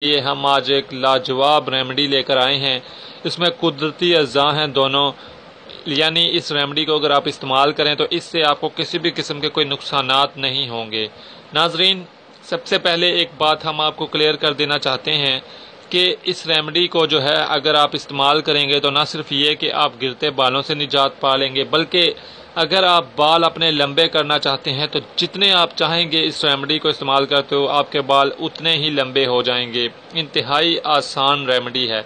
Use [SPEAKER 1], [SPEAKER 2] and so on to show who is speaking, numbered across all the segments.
[SPEAKER 1] یہ ہم آج ایک لاجواب ریمیڈی لے کر آئے ہیں۔ اس میں قدرتی اجزاء ہیں دونوں، یعنی اس ریمیڈی کو اگر آپ استعمال کریں تو اس سے آپ کو کسی بھی قسم کے کوئی نقصانات نہیں ہوں گے۔ ناظرین، سب سے پہلے ایک بات ہم آپ کو کلیئر کر دینا چاہتے ہیں کہ اس ریمیڈی کو جو ہے اگر آپ استعمال کریں گے تو نہ صرف یہ کہ آپ گرتے بالوں سے نجات پا لیں گے، بلکہ اگر آپ بال اپنے لمبے کرنا چاہتے ہیں تو جتنے آپ چاہیں گے اس ریمیڈی کو استعمال کرتے ہو آپ کے بال اتنے ہی لمبے ہو جائیں گے۔ انتہائی آسان ریمیڈی ہے۔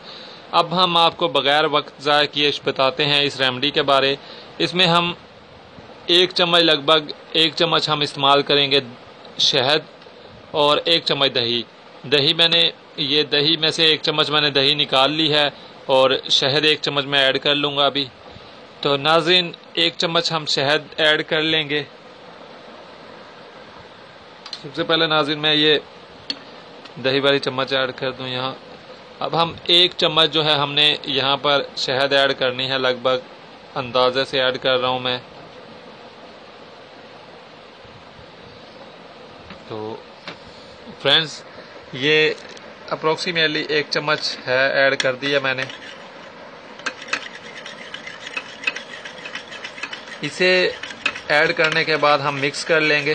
[SPEAKER 1] اب ہم آپ کو بغیر وقت ضائع کیے بتاتے ہیں اس ریمیڈی کے بارے۔ اس میں ہم لگ بھگ ایک چمچ ہم استعمال کریں گے شہد اور 1 چمچ دہی۔ دہی میں سے 1 چمچ میں نے دہی نکال لی ہے اور شہد 1 چمچ میں ایڈ کر لوں گا ابھی۔ تو ناظرین 1 چمچ ہم شہد ایڈ کر لیں گے۔ سب سے پہلے ناظرین میں یہ دہی والی چمچ ایڈ کر دوں یہاں۔ اب ہم 1 چمچ جو ہے ہم نے یہاں پر شہد ایڈ کرنی ہے، لگ بھگ اندازے سے ایڈ کر رہا ہوں میں۔ تو فرینڈز یہ اپروکسیمیٹلی 1 چمچ ہے، ایڈ کر دیا میں نے۔ اسے ایڈ کرنے کے بعد ہم مکس کر لیں گے۔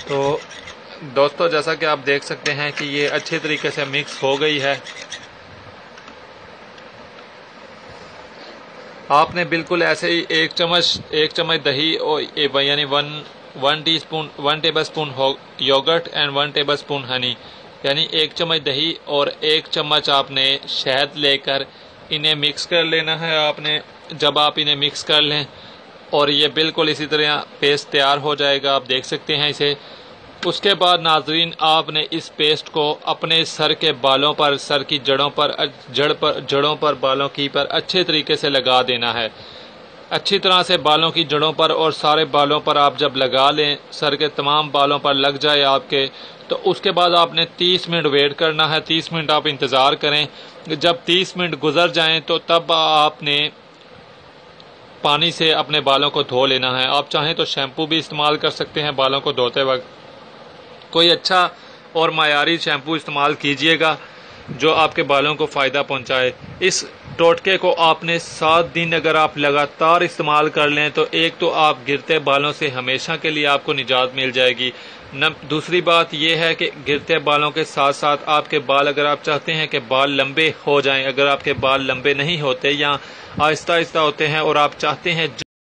[SPEAKER 1] تو دوستو جیسا کہ آپ دیکھ سکتے ہیں کہ یہ اچھے طریقے سے مکس ہو گئی ہے۔ آپ نے بالکل ایسے ہی 1 چمچ دہی اور یعنی 1 table spoon yoghurt and 1 table spoon honey, یعنی 1 چمچ دہی اور 1 چمچ آپ نے شہد لے کر انہیں مکس کر لینا ہے۔ آپ نے جب آپ انہیں مکس کر لیں اور یہ بالکل اسی طرح پیسٹ تیار ہو جائے گا، آپ دیکھ سکتے ہیں اسے۔ اس کے بعد ناظرین آپ نے اس پیسٹ کو اپنے سر کے بالوں پر، سر کی جڑوں پر بالوں کی پر اچھے طریقے سے لگا دینا ہے۔ اچھی طرح سے بالوں کی جڑوں پر اور سارے بالوں پر آپ جب لگا لیں، سر کے تمام بالوں پر لگ جائے آپ کے، تو اس کے بعد آپ نے 30 منٹ ویٹ کرنا ہے۔ 30 منٹ آپ انتظار کریں۔ جب 30 منٹ گزر جائیں تو تب آپ نے پانی سے اپنے بالوں کو دھو لینا ہے۔ آپ چاہیں تو شیمپو بھی استعمال کر سکتے ہیں بالوں کو دھوتے وقت۔ کوئی اچھا اور معیاری شیمپو استعمال کیجئے گا جو آپ کے بالوں کو فائدہ پہنچائے۔ اس ٹوٹکے کو آپ نے 7 دن اگر آپ لگاتار استعمال کر لیں تو ایک تو آپ گرتے بالوں سے ہمیشہ کے لیے آپ کو نجات مل جائے گی۔ دوسری بات یہ ہے کہ گرتے بالوں کے ساتھ ساتھ آپ کے بال، اگر آپ چاہتے ہیں کہ بال لمبے ہو جائیں، اگر آپ کے بال لمبے نہیں ہوتے یا آہستہ آہستہ ہوتے ہیں اور آپ چاہتے ہیں